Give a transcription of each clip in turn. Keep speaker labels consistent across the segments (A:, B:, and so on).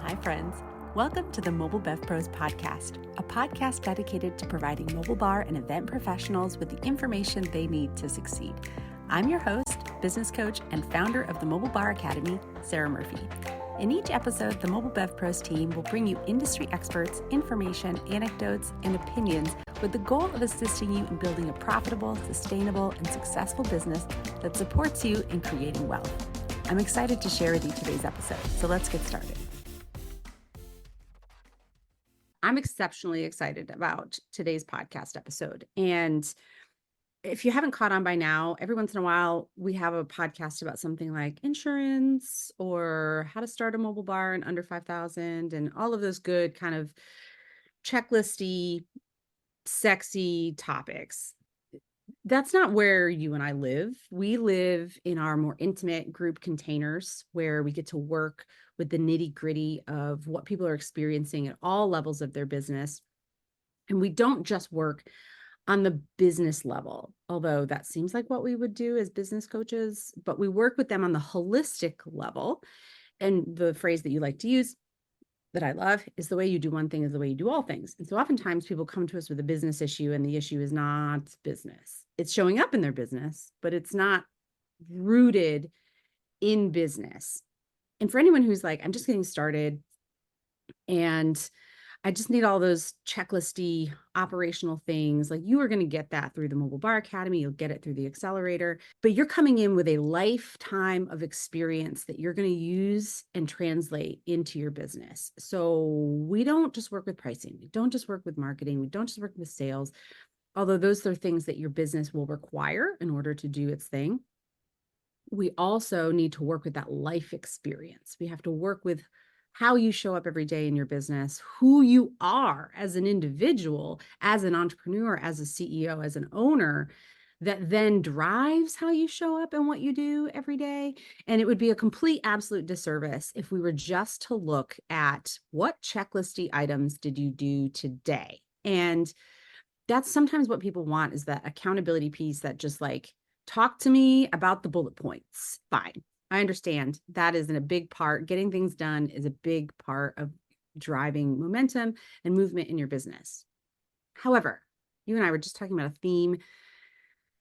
A: Hi, friends. Welcome to the Mobile Bev Pros podcast, a podcast dedicated to providing mobile bar and event professionals with the information they need to succeed. I'm your host, business coach, and founder of the Mobile Bar Academy, Sarah Murphy. In each episode, the Mobile Bev Pros team will bring you industry experts, information, anecdotes, and opinions with the goal of assisting you in building a profitable, sustainable, and successful business that supports you in creating wealth. I'm excited to share with you today's episode, so let's get started. I'm exceptionally excited about today's podcast episode. And if you haven't caught on by now, every once in a while, we have a podcast about something like insurance or how to start a mobile bar in under 5,000 and all of those good kind of checklisty, sexy topics. That's not where you and I live. We live in our more intimate group containers where we get to work with the nitty gritty of what people are experiencing at all levels of their business. And we don't just work on the business level, although that seems like what we would do as business coaches, but we work with them on the holistic level. And the phrase that you like to use that I love is the way you do one thing is the way you do all things. And so oftentimes people come to us with a business issue and the issue is not business. It's showing up in their business, but it's not rooted in business. And for anyone who's like, I'm just getting started and I just need all those checklisty operational things. Like you are going to get that through the Mobile Bar Academy. You'll get it through the accelerator, but you're coming in with a lifetime of experience that you're going to use and translate into your business. So we don't just work with pricing. We don't just work with marketing. We don't just work with sales, although those are things that your business will require in order to do its thing. We also need to work with that life experience. We have to work with how you show up every day in your business, who you are as an individual, as an entrepreneur, as a CEO, as an owner, that then drives how you show up and what you do every day. And it would be a complete, absolute disservice if we were just to look at what checklisty items did you do today. And that's sometimes what people want, is that accountability piece that just like, talk to me about the bullet points. Fine. I understand that isn't a big part. Getting things done is a big part of driving momentum and movement in your business. However, you and I were just talking about a theme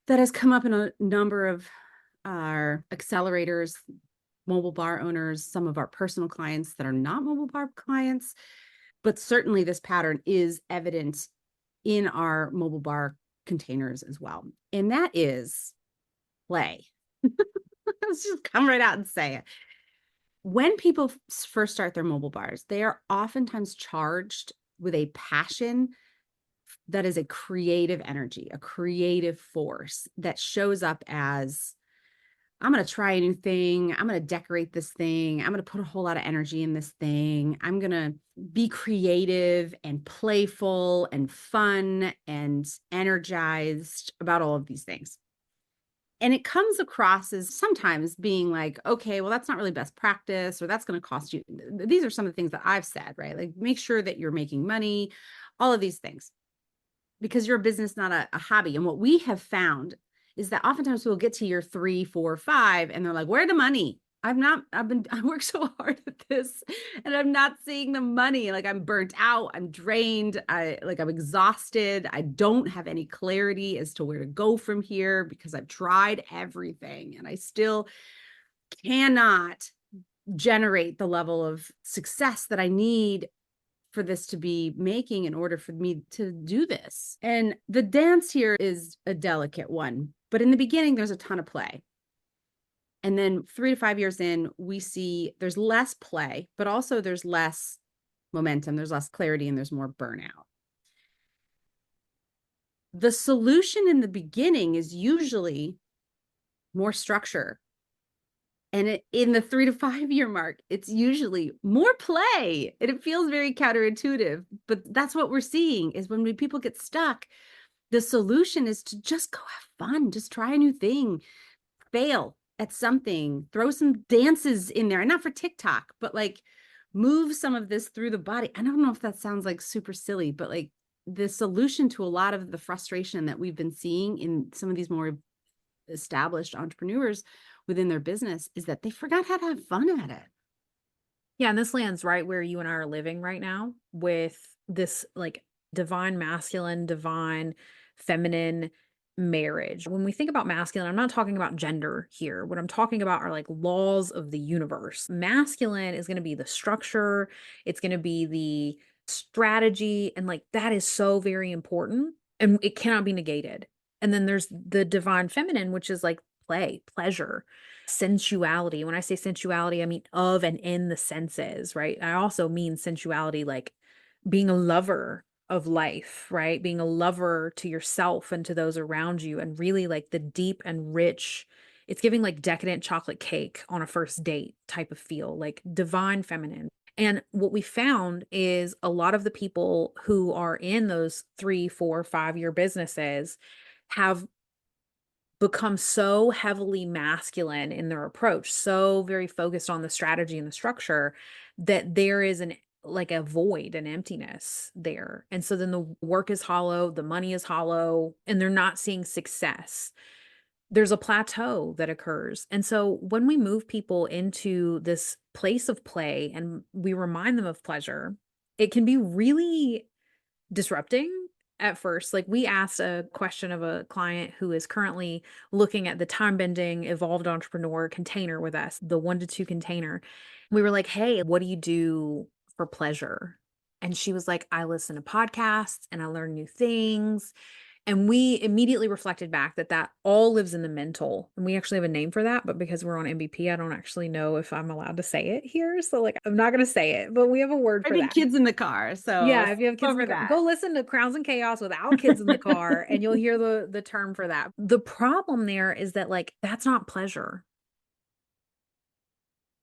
A: that has come up in a number of our accelerators, mobile bar owners, some of our personal clients that are not mobile bar clients, but certainly this pattern is evident in our mobile bar containers as well. And that is play. Let's just come right out and say it. When people first start their mobile bars, they are oftentimes charged with a passion that is a creative energy, a creative force that shows up as, I'm going to try a new thing. I'm going to decorate this thing. I'm going to put a whole lot of energy in this thing. I'm going to be creative and playful and fun and energized about all of these things. And it comes across as sometimes being like, okay, well, that's not really best practice, or that's going to cost you. These are some of the things that I've said, right? Like make sure that you're making money, all of these things, because you're a business, not a hobby. And what we have found is that oftentimes we'll get to year 3, 4, 5, and they're like, where the money? I worked so hard at this and I'm not seeing the money. Like I'm burnt out, I'm drained, I'm exhausted. I don't have any clarity as to where to go from here because I've tried everything and I still cannot generate the level of success that I need for this to be making in order for me to do this. And the dance here is a delicate one, but in the beginning, there's a ton of play. And then 3 to 5 years in, we see there's less play, but also there's less momentum, there's less clarity, and there's more burnout. The solution in the beginning is usually more structure. And in the 3 to 5 year mark, it's usually more play. And it feels very counterintuitive, but that's what we're seeing is when people get stuck, the solution is to just go have fun, just try a new thing, fail at something, throw some dances in there, and not for TikTok, but like move some of this through the body. I don't know if that sounds like super silly, but like the solution to a lot of the frustration that we've been seeing in some of these more established entrepreneurs within their business is that they forgot how to have fun at it.
B: Yeah, and this lands right where you and I are living right now with this like divine masculine, divine feminine marriage. When we think about masculine, I'm not talking about gender here. What I'm talking about are like laws of the universe. Masculine is going to be the structure, it's going to be the strategy, and like that is so very important and it cannot be negated. And then there's the divine feminine, which is like play, pleasure, sensuality. When I say sensuality, I mean of and in the senses, right? I also mean sensuality like being a lover of life, right? Being a lover to yourself and to those around you, and really like the deep and rich, it's giving like decadent chocolate cake on a first date type of feel, like divine feminine. And what we found is a lot of the people who are in those 3, 4, 5 year businesses have become so heavily masculine in their approach, so very focused on the strategy and the structure that there is an like a void, an emptiness there. And so then the work is hollow, the money is hollow, and they're not seeing success. There's a plateau that occurs. And so when we move people into this place of play and we remind them of pleasure, it can be really disrupting at first. Like we asked a question of a client who is currently looking at the time bending evolved entrepreneur container with us, the 1 to 2 container. We were like, "Hey, what do you do for pleasure?" And she was like, "I listen to podcasts and I learn new things." And we immediately reflected back that that all lives in the mental. And we actually have a name for that, but because we're on MVP, I don't actually know if I'm allowed to say it here. So like I'm not going to say it, but we have a word
A: I
B: for
A: did
B: that.
A: kids in the car, so
B: Yeah, if
A: skip
B: you have kids in the
A: over
B: car,
A: that.
B: go listen to Crowns and Chaos without kids in the car and you'll hear the term for that. The problem there is that like that's not pleasure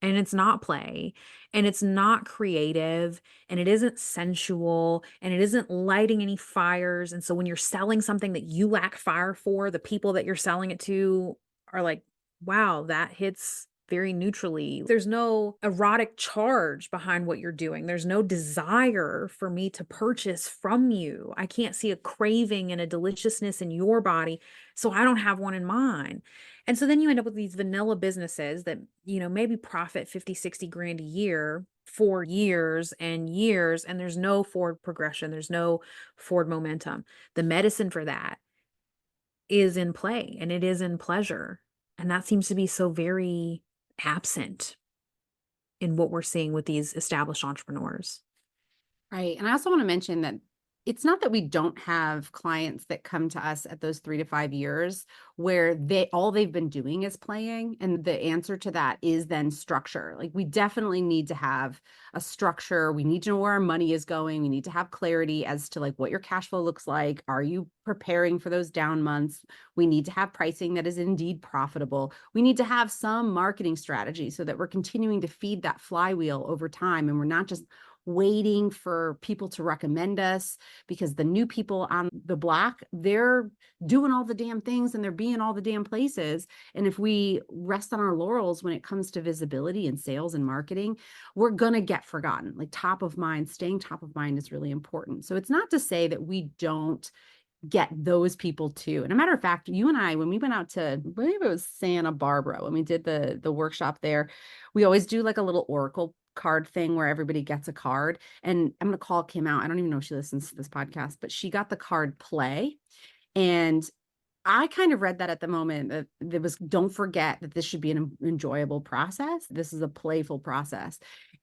B: and it's not play and it's not creative and it isn't sensual and it isn't lighting any fires. And so when you're selling something that you lack fire for, the people that you're selling it to are like, wow, that hits very neutrally. There's no erotic charge behind what you're doing. There's no desire for me to purchase from you. I can't see a craving and a deliciousness in your body. So I don't have one in mine. And so then you end up with these vanilla businesses that, maybe profit 50, 60 grand a year for years and years, and there's no forward progression, there's no forward momentum. The medicine for that is in play and it is in pleasure. And that seems to be so very absent in what we're seeing with these established entrepreneurs.
A: Right. And I also want to mention that it's not that we don't have clients that come to us at those 3 to 5 years where all they've been doing is playing. And the answer to that is then structure. Like we definitely need to have a structure. We need to know where our money is going. We need to have clarity as to like what your cash flow looks like. Are you preparing for those down months? We need to have pricing that is indeed profitable. We need to have some marketing strategy so that we're continuing to feed that flywheel over time. And we're not just waiting for people to recommend us because the new people on the block, they're doing all the damn things and they're being all the damn places. And if we rest on our laurels when it comes to visibility and sales and marketing, we're going to get forgotten. Like top of mind, staying top of mind is really important. So it's not to say that we don't get those people too. And a matter of fact, you and I, when we went out to, I believe it was Santa Barbara, when we did the workshop there, we always do like a little Oracle card thing where everybody gets a card. And I'm going to call Kim out. I don't even know if she listens to this podcast, but she got the card play. And I kind of read that at the moment that there was, don't forget that this should be an enjoyable process. This is a playful process.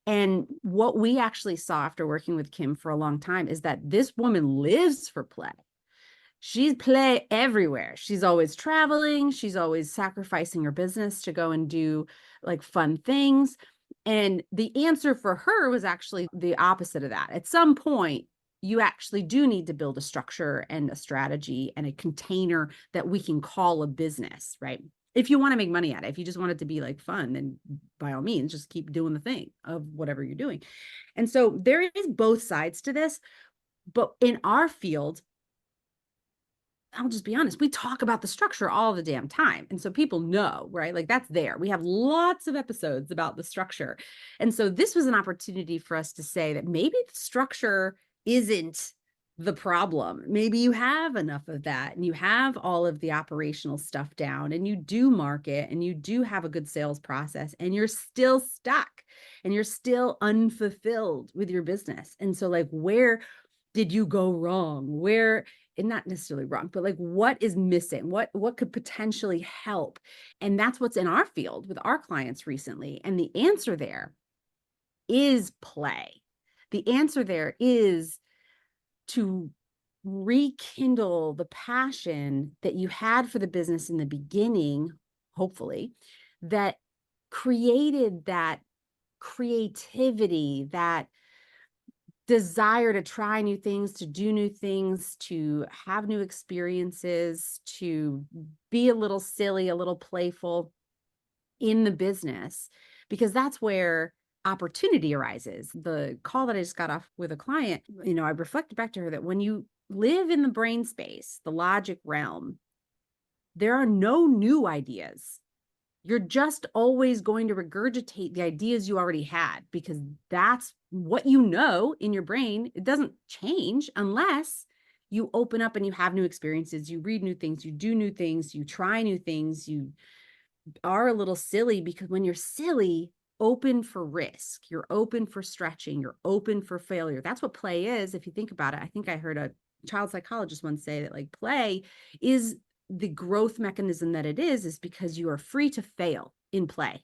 A: And what we actually saw after working with Kim for a long time is that this woman lives for play. She's play everywhere. She's always traveling. She's always sacrificing her business to go and do like fun things. And the answer for her was actually the opposite of that. At some point, you actually do need to build a structure and a strategy and a container that we can call a business, right? If you want to make money at it, if you just want it to be like fun, then by all means, just keep doing the thing of whatever you're doing. And so there is both sides to this. But in our field, I'll just be honest, we talk about the structure all the damn time. And so people know, right? Like that's there. We have lots of episodes about the structure. And so this was an opportunity for us to say that maybe the structure isn't the problem. Maybe you have enough of that and you have all of the operational stuff down and you do market and you do have a good sales process and you're still stuck and you're still unfulfilled with your business. And so, like, where did you go wrong? Where, and not necessarily wrong, but like what is missing? What could potentially help? And that's what's in our field with our clients recently. And the answer there is play. The answer there is to rekindle the passion that you had for the business in the beginning, hopefully, that created that creativity, that desire to try new things, to do new things, to have new experiences, to be a little silly, a little playful in the business, because that's where opportunity arises. The call that I just got off with a client, I reflected back to her that when you live in the brain space, the logic realm, there are no new ideas. You're just always going to regurgitate the ideas you already had because that's what you know in your brain. It doesn't change unless you open up and you have new experiences, you read new things, you do new things, you try new things, you are a little silly, because when you're silly, open for risk, you're open for stretching, you're open for failure. That's what play is. If you think about it, I think I heard a child psychologist once say that, like, play is the growth mechanism that it is because you are free to fail in play.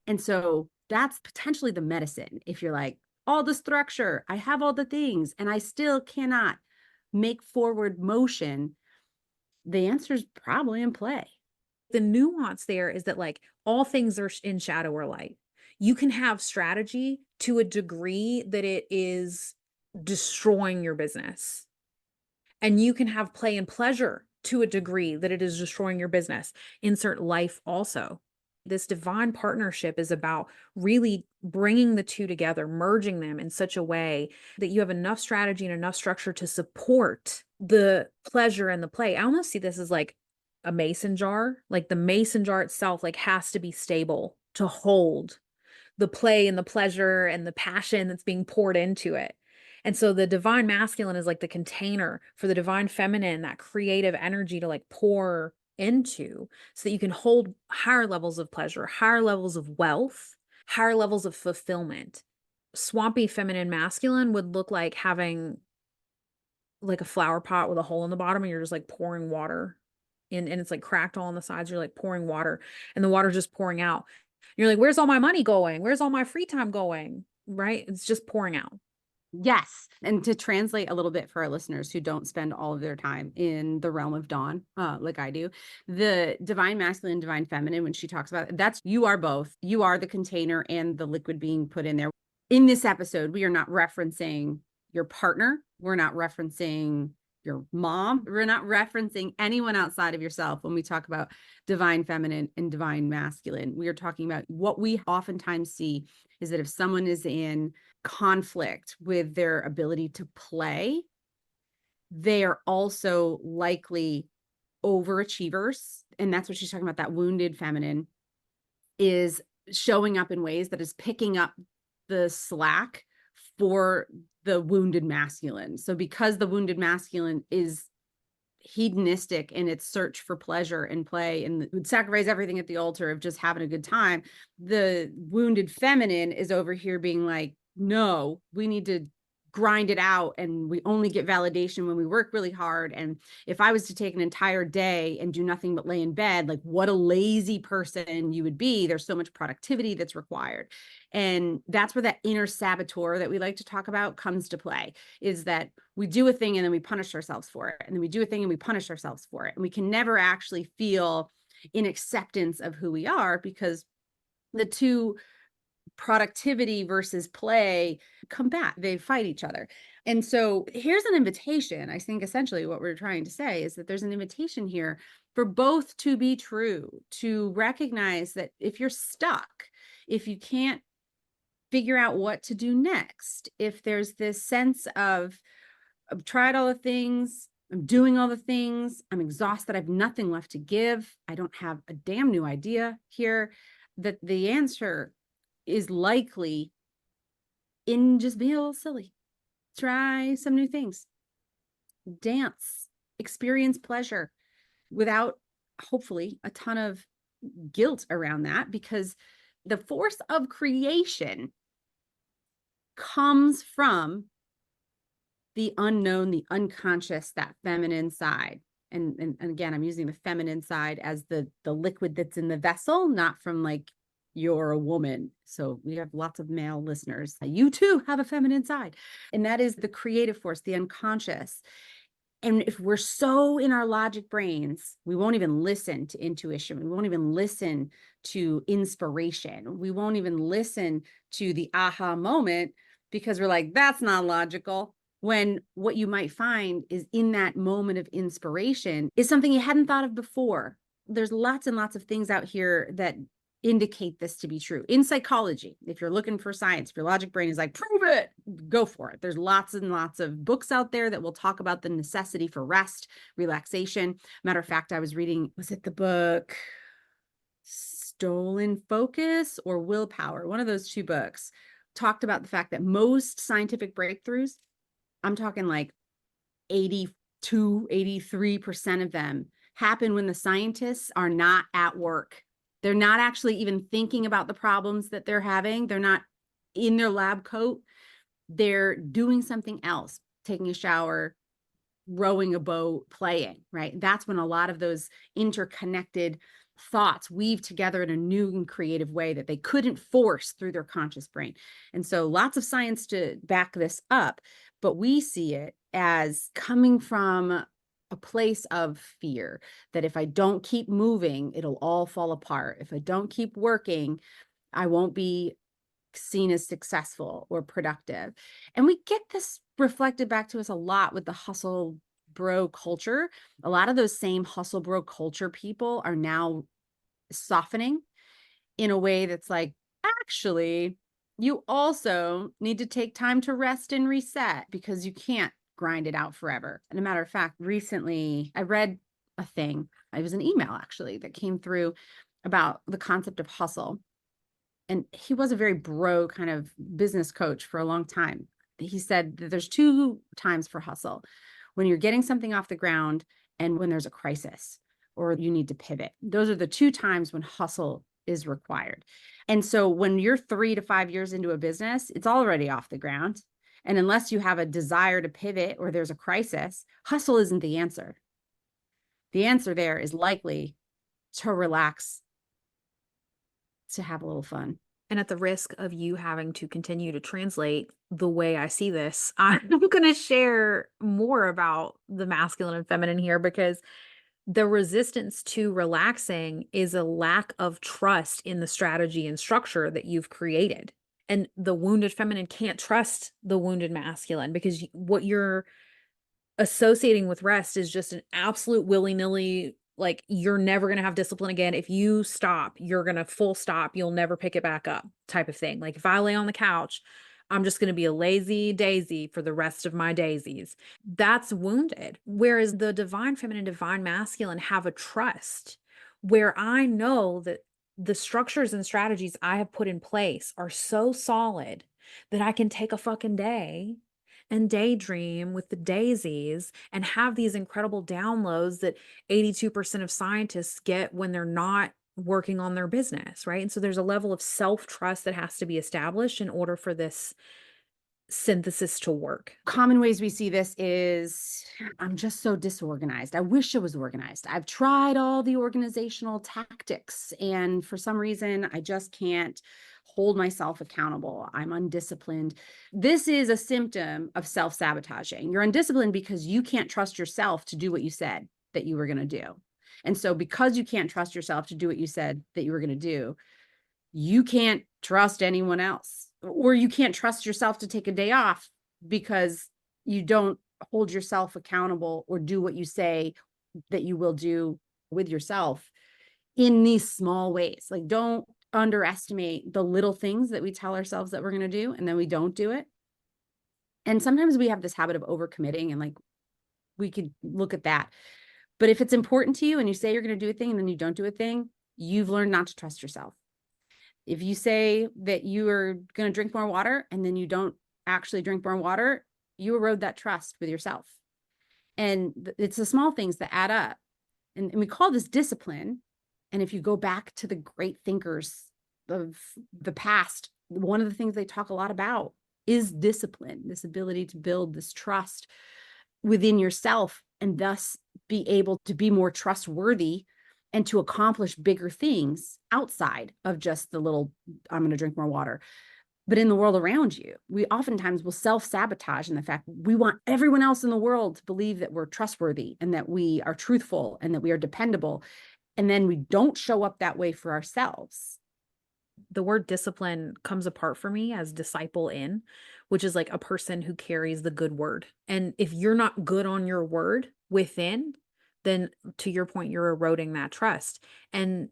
A: And so that's potentially the medicine. If you're like, all the structure, I have all the things, and I still cannot make forward motion, the answer is probably in play.
B: The nuance there is that, like, all things are in shadow or light. You can have strategy to a degree that it is destroying your business. And you can have play and pleasure to a degree that it is destroying your business. Insert life also. This divine partnership is about really bringing the two together, merging them in such a way that you have enough strategy and enough structure to support the pleasure and the play. I almost see this as like a mason jar. Like the mason jar itself, like, has to be stable to hold the play and the pleasure and the passion that's being poured into it. And so the divine masculine is like the container for the divine feminine, that creative energy to, like, pour into, so that you can hold higher levels of pleasure, higher levels of wealth, higher levels of fulfillment. Swampy feminine masculine would look like having like a flower pot with a hole in the bottom and you're just like pouring water in, and it's like cracked all on the sides. You're like pouring water and the water's just pouring out. You're like, where's all my money going? Where's all my free time going? Right? It's just pouring out.
A: Yes. And to translate a little bit for our listeners who don't spend all of their time in the realm of dawn, like I do, the divine masculine, divine feminine, when she talks about it, that's, you are both. You are the container and the liquid being put in there. In this episode, we are not referencing your partner. We're not referencing your mom. We're not referencing anyone outside of yourself when we talk about divine feminine and divine masculine. We are talking about what we oftentimes see is that if someone is in conflict with their ability to play, they are also likely overachievers. And that's what she's talking about. That wounded feminine is showing up in ways that is picking up the slack for the wounded masculine. So because the wounded masculine is hedonistic in its search for pleasure and play and would sacrifice everything at the altar of just having a good time, the wounded feminine is over here being like, no, we need to grind it out, and we only get validation when we work really hard. And if I was to take an entire day and do nothing but lay in bed, like, what a lazy person you would be. There's so much productivity that's required. And that's where that inner saboteur that we like to talk about comes to play, is that we do a thing and then we punish ourselves for it. And then we do a thing and we punish ourselves for it. And we can never actually feel in acceptance of who we are, because the two, productivity versus play, combat, they fight each other. And so here's an invitation. I think essentially what we're trying to say is that there's an invitation here for both to be true, to recognize that if you're stuck, if you can't figure out what to do next, if there's this sense of, I've tried all the things, I'm doing all the things, I'm exhausted, I have nothing left to give, I don't have a damn new idea here, that the answer is likely in just being a little silly, Try some new things. Dance, experience pleasure without, hopefully, a ton of guilt around that, because the force of creation comes from the unknown, the unconscious, that feminine side. And again, I'm using the feminine side as the liquid that's in the vessel, not from like you're a woman. So we have lots of male listeners. You too have a feminine side. And that is the creative force, the unconscious. And if we're so in our logic brains, we won't even listen to intuition. We won't even listen to inspiration. We won't even listen to the aha moment, because we're like, that's not logical. When what you might find is in that moment of inspiration is something you hadn't thought of before. There's lots and lots of things out here that indicate this to be true. In psychology, if you're looking for science, if your logic brain is like, prove it, go for it. There's lots and lots of books out there that will talk about the necessity for rest, relaxation. Matter of fact, I was reading, was it the book Stolen Focus or Willpower? One of those two books talked about the fact that most scientific breakthroughs, I'm talking like 82, 83% of them, happen when the scientists are not at work. They're not actually even thinking about the problems that they're having. They're not in their lab coat. They're doing something else, taking a shower, rowing a boat, playing, right? That's when a lot of those interconnected thoughts weave together in a new and creative way that they couldn't force through their conscious brain. And so lots of science to back this up, but we see it as coming from a place of fear that if I don't keep moving, it'll all fall apart. If I don't keep working, I won't be seen as successful or productive. And we get this reflected back to us a lot with the hustle bro culture. A lot of those same hustle bro culture people are now softening in a way that's like, actually, you also need to take time to rest and reset, because you can't grind it out forever. And a matter of fact, recently I read a thing, it was an email actually that came through about the concept of hustle. And he was a very bro kind of business coach for a long time. He said that there's two times for hustle: when you're getting something off the ground and when there's a crisis or you need to pivot. Those are the two times when hustle is required. And so when you're 3 to 5 years into a business, it's already off the ground. And unless you have a desire to pivot or there's a crisis, hustle isn't the answer. The answer there is likely to relax, to have a little fun.
B: And at the risk of you having to continue to translate the way I see this, I'm going to share more about the masculine and feminine here, because the resistance to relaxing is a lack of trust in the strategy and structure that you've created. And the wounded feminine can't trust the wounded masculine, because what you're associating with rest is just an absolute willy-nilly, like, you're never going to have discipline again. If you stop, you're going to full stop. You'll never pick it back up type of thing. Like, if I lay on the couch, I'm just going to be a lazy daisy for the rest of my daisies. That's wounded. Whereas the divine feminine, divine masculine have a trust where I know that the structures and strategies I have put in place are so solid that I can take a fucking day and daydream with the daisies and have these incredible downloads that 82% of scientists get when they're not working on their business, right? And so there's a level of self-trust that has to be established in order for this synthesis to work.
A: Common ways we see this is, I'm just so disorganized. I wish I was organized. I've tried all the organizational tactics, and for some reason, I just can't hold myself accountable. I'm undisciplined. This is a symptom of self-sabotaging. You're undisciplined because you can't trust yourself to do what you said that you were going to do. And so because you can't trust yourself to do what you said that you were going to do, you can't trust anyone else, or you can't trust yourself to take a day off because you don't hold yourself accountable or do what you say that you will do with yourself in these small ways. Like, don't underestimate the little things that we tell ourselves that we're going to do and then we don't do it. And sometimes we have this habit of overcommitting, and like, we could look at that. But if it's important to you and you say you're going to do a thing and then you don't do a thing, you've learned not to trust yourself. If you say that you are going to drink more water and then you don't actually drink more water, you erode that trust with yourself. And it's the small things that add up. And we call this discipline. And if you go back to the great thinkers of the past, one of the things they talk a lot about is discipline, this ability to build this trust within yourself and thus be able to be more trustworthy and to accomplish bigger things outside of just the little, I'm going to drink more water. But in the world around you, we oftentimes will self-sabotage in the fact we want everyone else in the world to believe that we're trustworthy and that we are truthful and that we are dependable. And then we don't show up that way for ourselves.
B: The word discipline comes apart for me as disciple in, which is like a person who carries the good word. And if you're not good on your word within, then to your point, you're eroding that trust. And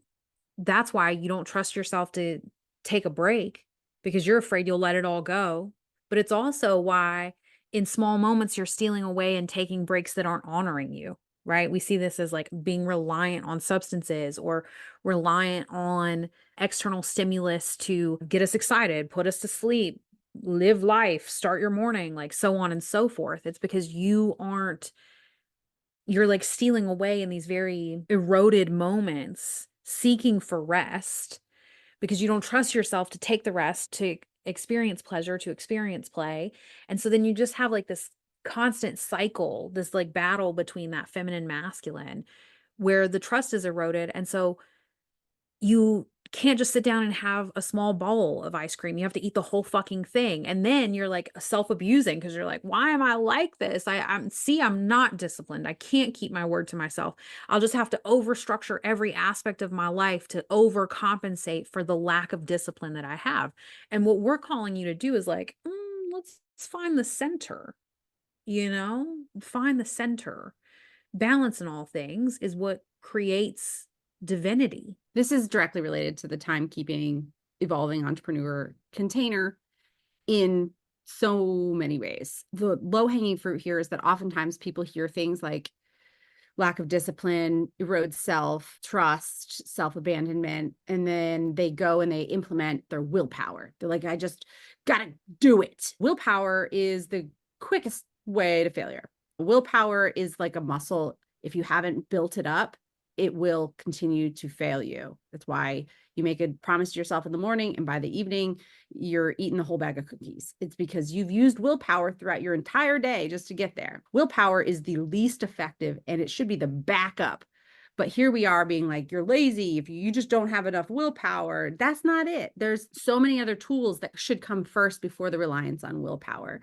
B: that's why you don't trust yourself to take a break because you're afraid you'll let it all go. But it's also why in small moments you're stealing away and taking breaks that aren't honoring you, right? We see this as like being reliant on substances or reliant on external stimulus to get us excited, put us to sleep, live life, start your morning, like so on and so forth. It's because you're like stealing away in these very eroded moments, seeking for rest because you don't trust yourself to take the rest, to experience pleasure, to experience play. And so then you just have like this constant cycle, this like battle between that feminine masculine where the trust is eroded. And so you can't just sit down and have a small bowl of ice cream. You have to eat the whole fucking thing. And then you're like self-abusing because you're like, why am I like this? I'm not disciplined. I can't keep my word to myself. I'll just have to overstructure every aspect of my life to overcompensate for the lack of discipline that I have. And what we're calling you to do is like, let's find the center, find the center. Balance in all things is what creates divinity.
A: This is directly related to the timekeeping, evolving entrepreneur container in so many ways. The low-hanging fruit here is that oftentimes people hear things like lack of discipline, erodes self-trust, self-abandonment, and then they go and they implement their willpower. They're like, I just gotta do it. Willpower is the quickest way to failure. Willpower is like a muscle. If you haven't built it up, it will continue to fail you. That's why you make a promise to yourself in the morning, and by the evening, you're eating the whole bag of cookies. It's because you've used willpower throughout your entire day just to get there. Willpower is the least effective, and it should be the backup. But here we are being like, you're lazy if you just don't have enough willpower. That's not it. There's so many other tools that should come first before the reliance on willpower.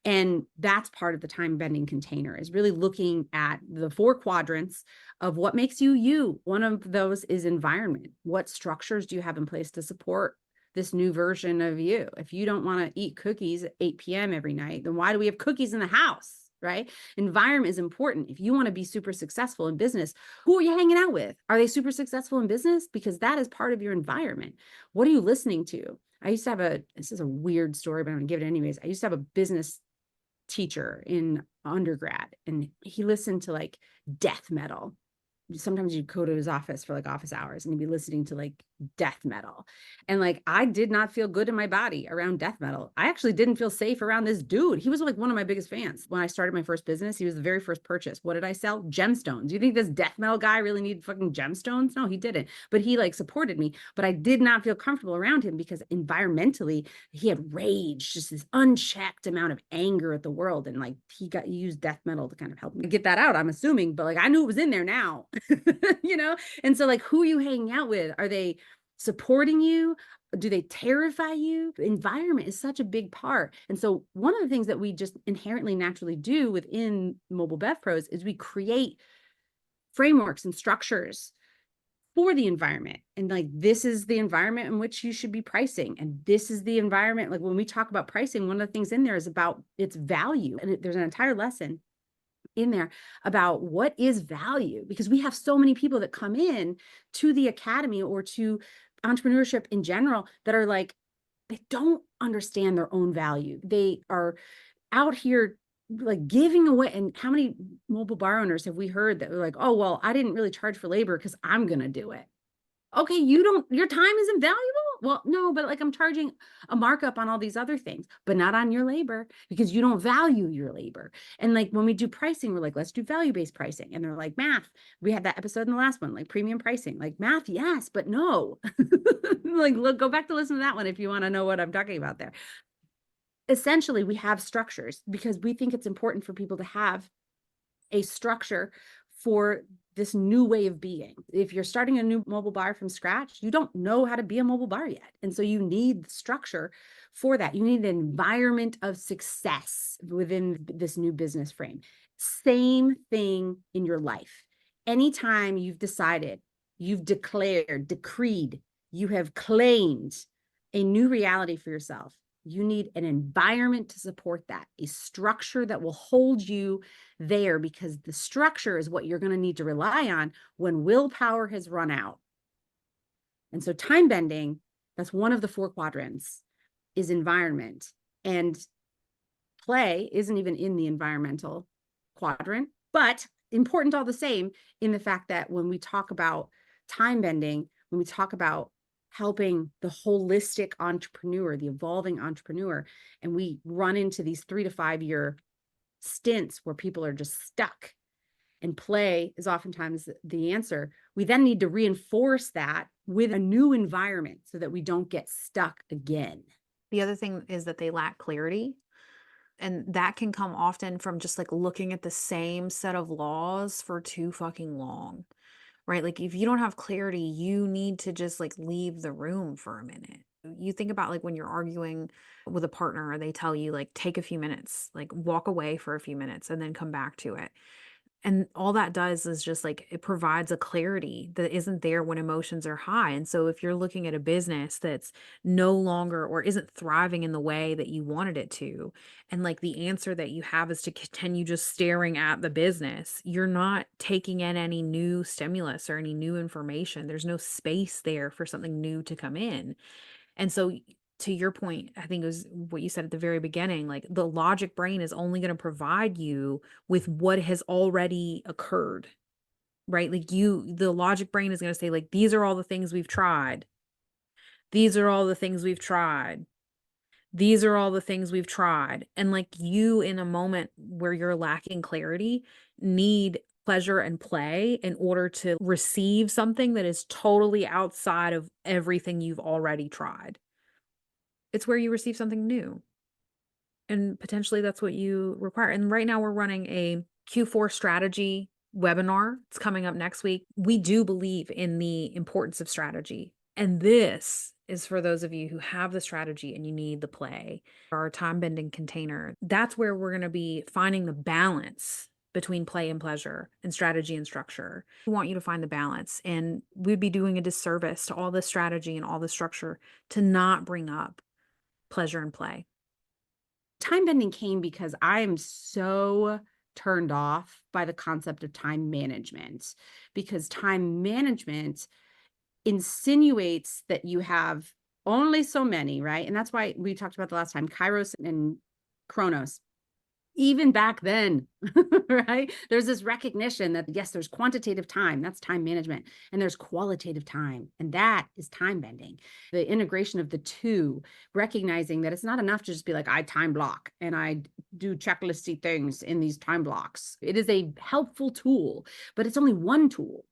A: And that's part of the time bending container, is really looking at the 4 quadrants of what makes you you. One of those is environment. What structures do you have in place to support this new version of you? If you don't want to eat cookies at 8 p.m. every night, then why do we have cookies in the house? Right? Environment is important. If you want to be super successful in business, who are you hanging out with? Are they super successful in business? Because that is part of your environment. What are you listening to? I used to have this is a weird story, but I'm gonna give it anyways. I used to have a business teacher in undergrad, and he listened to like death metal. Sometimes you'd go to his office for like office hours and he'd be listening to like death metal. And like, I did not feel good in my body around death metal. I actually didn't feel safe around this dude. He was like one of my biggest fans. When I started my first business, he was the very first purchase. What did I sell? Gemstones. Do you think this death metal guy really needed fucking gemstones? No, he didn't. But he like supported me, but I did not feel comfortable around him because environmentally he had rage, just this unchecked amount of anger at the world. And like, he used death metal to kind of help me get that out, I'm assuming, but like, I knew it was in there now. And so like, who are you hanging out with? Are they supporting you? Do they terrify you? Environment is such a big part. And so one of the things that we just inherently naturally do within Mobile Bev Pros is we create frameworks and structures for the environment. And like, this is the environment in which you should be pricing. And this is the environment. Like when we talk about pricing, one of the things in there is about its value. And there's an entire lesson in there about what is value, because we have so many people that come in to the academy or to entrepreneurship in general that are like, they don't understand their own value. They are out here like giving away. And how many mobile bar owners have we heard that were like, oh, well, I didn't really charge for labor because I'm going to do it. Okay, your time isn't valuable. well, no, but like I'm charging a markup on all these other things, but not on your labor because you don't value your labor. And like when we do pricing, we're like, let's do value-based pricing. And they're like, math. We had that episode in the last one, like premium pricing, like math, yes, but no. Like, look, go back to listen to that one if you want to know what I'm talking about there. Essentially, we have structures because we think it's important for people to have a structure for this new way of being. If you're starting a new mobile bar from scratch, you don't know how to be a mobile bar yet. And so you need structure for that. You need an environment of success within this new business frame. Same thing in your life. Anytime you've decided, you've declared, decreed, you have claimed a new reality for yourself, you need an environment to support that, a structure that will hold you there, because the structure is what you're going to need to rely on when willpower has run out. And so time bending, that's one of the 4 quadrants, is environment. And play isn't even in the environmental quadrant, but important all the same, in the fact that when we talk about time bending, when we talk about helping the holistic entrepreneur, the evolving entrepreneur, and we run into these 3 to 5 year stints where people are just stuck and play is oftentimes the answer, we then need to reinforce that with a new environment so that we don't get stuck again.
B: The other thing is that they lack clarity. And that can come often from just like looking at the same set of laws for too fucking long, right? Like if you don't have clarity, you need to just like leave the room for a minute. You think about like when you're arguing with a partner, they tell you like take a few minutes, like walk away for a few minutes and then come back to it. And all that does is just like it provides a clarity that isn't there when emotions are high. And so if you're looking at a business that's no longer or isn't thriving in the way that you wanted it to, and like the answer that you have is to continue just staring at the business, you're not taking in any new stimulus or any new information. There's no space there for something new to come in. And so to your point, I think it was what you said at the very beginning, like the logic brain is only going to provide you with what has already occurred, right? Like the logic brain is going to say like, these are all the things we've tried. These are all the things we've tried. These are all the things we've tried. And like you in a moment where you're lacking clarity need pleasure and play in order to receive something that is totally outside of everything you've already tried. It's where you receive something new. And potentially that's what you require. And right now we're running a Q4 strategy webinar. It's coming up next week. We do believe in the importance of strategy. And this is for those of you who have the strategy and you need the play. Our time bending container, that's where we're going to be finding the balance between play and pleasure and strategy and structure. We want you to find the balance, and we'd be doing a disservice to all the strategy and all the structure to not bring up pleasure and play.
A: Time bending came because I'm so turned off by the concept of time management, because time management insinuates that you have only so many, right? And that's why we talked about the last time, Kairos and Chronos. Even back then, right? There's this recognition that, yes, there's quantitative time, that's time management, and there's qualitative time, and that is time bending. The integration of the two, recognizing that it's not enough to just be like, I time block and I do checklisty things in these time blocks. It is a helpful tool, but it's only one tool.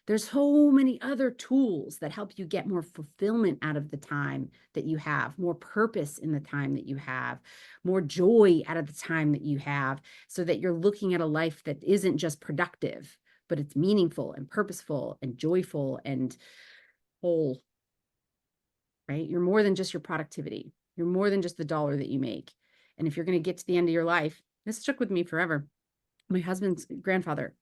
A: There's so many other tools that help you get more fulfillment out of the time that you have, more purpose in the time that you have, more joy out of the time that you have, so that you're looking at a life that isn't just productive, but it's meaningful and purposeful and joyful and whole, right? You're more than just your productivity. You're more than just the dollar that you make. And if you're going to get to the end of your life, this stuck with me forever. My husband's grandfather,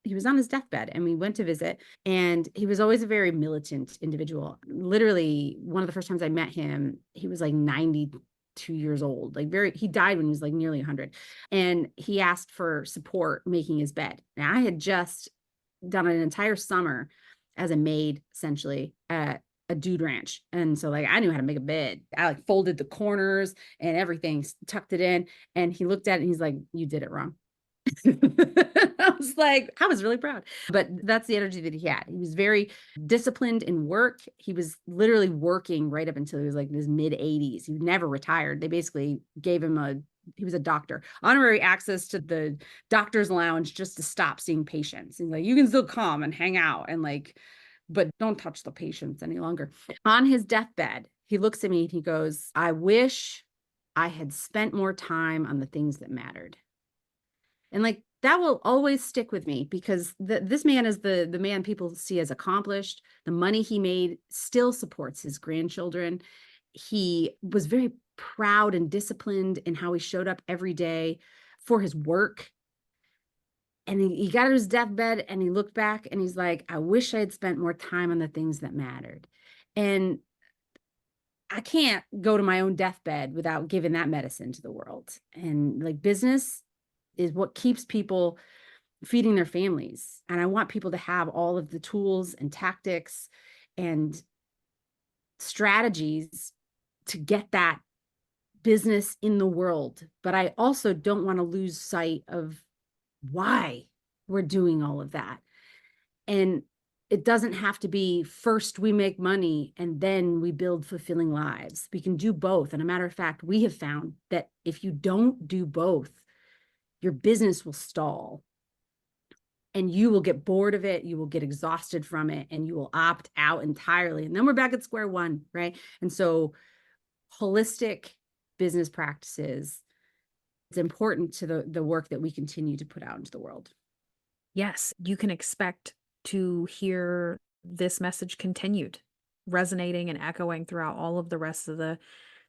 A: he was on his deathbed and we went to visit, and he was always a very militant individual. Literally, one of the first times I met him, he was like 92 years old, he died when he was like nearly 100. And he asked for support making his bed. Now, I had just done an entire summer as a maid, essentially, at a dude ranch. And so like I knew how to make a bed. I like folded the corners and everything, tucked it in. And he looked at it and he's like, you did it wrong. I was like, I was really proud. But that's the energy that he had. He was very disciplined in work. He was literally working right up until he was like in his mid 80s. He never retired. They basically gave him he was a doctor, honorary access to the doctor's lounge just to stop seeing patients. And like, you can still come and hang out and like, but don't touch the patients any longer. On his deathbed, he looks at me and he goes, I wish I had spent more time on the things that mattered. And like that will always stick with me because this man is the man people see as accomplished. The money he made still supports his grandchildren. He was very proud and disciplined in how he showed up every day for his work. And he got to his deathbed and he looked back and he's like, I wish I had spent more time on the things that mattered. And I can't go to my own deathbed without giving that medicine to the world. And like business is what keeps people feeding their families. And I want people to have all of the tools and tactics and strategies to get that business in the world. But I also don't want to lose sight of why we're doing all of that. And it doesn't have to be first we make money and then we build fulfilling lives. We can do both. And a matter of fact, we have found that if you don't do both, your business will stall and you will get bored of it. You will get exhausted from it and you will opt out entirely. And then we're back at square one, right? And so holistic business practices, it's important to the work that we continue to put out into the world.
B: Yes, you can expect to hear this message continued, resonating and echoing throughout all of the rest of the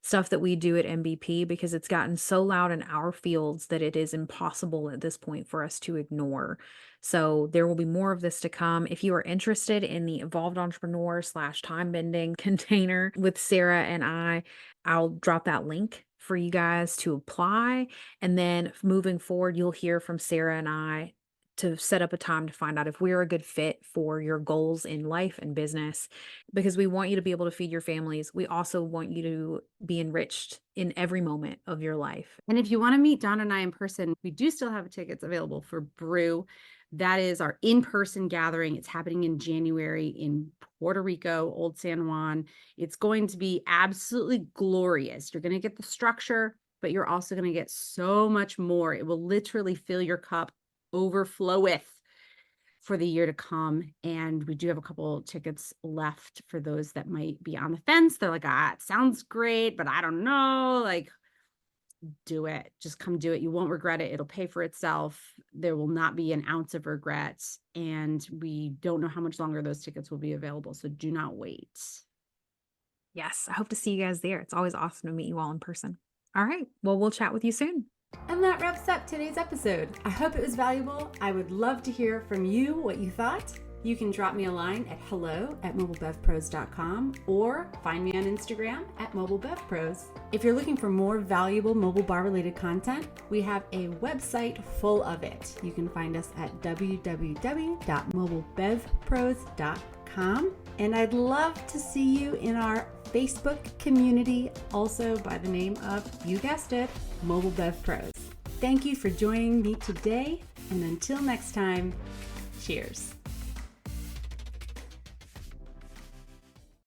B: stuff that we do at MBP, because it's gotten so loud in our fields that it is impossible at this point for us to ignore. So there will be more of this to come. If you are interested in the Evolved Entrepreneur / time bending container with Sarah and I'll drop that link for you guys to apply. And then moving forward, you'll hear from Sarah and I to set up a time to find out if we're a good fit for your goals in life and business, because we want you to be able to feed your families. We also want you to be enriched in every moment of your life.
A: And if you want to meet Don and I in person, we do still have tickets available for Brew. That is our in-person gathering. It's happening in January in Puerto Rico, Old San Juan. It's going to be absolutely glorious. You're going to get the structure, but you're also going to get so much more. It will literally fill your cup overfloweth for the year to come. And we do have a couple tickets left for those that might be on the fence. They're like, it sounds great, but I don't know. Like, do it. Just come do it. You won't regret it. It'll pay for itself. There will not be an ounce of regret. And we don't know how much longer those tickets will be available. So do not wait.
B: Yes, I hope to see you guys there. It's always awesome to meet you all in person. All right. Well, we'll chat with you soon.
C: And that wraps up today's episode. I hope it was valuable. I would love to hear from you what you thought. You can drop me a line at hello@mobilebevpros.com or find me on Instagram at mobilebevpros. If you're looking for more valuable mobile bar related content, we have a website full of it. You can find us at www.mobilebevpros.com. And I'd love to see you in our Facebook community, also by the name of, you guessed it, Mobile Bev Pros. Thank you for joining me today, and until next time, cheers.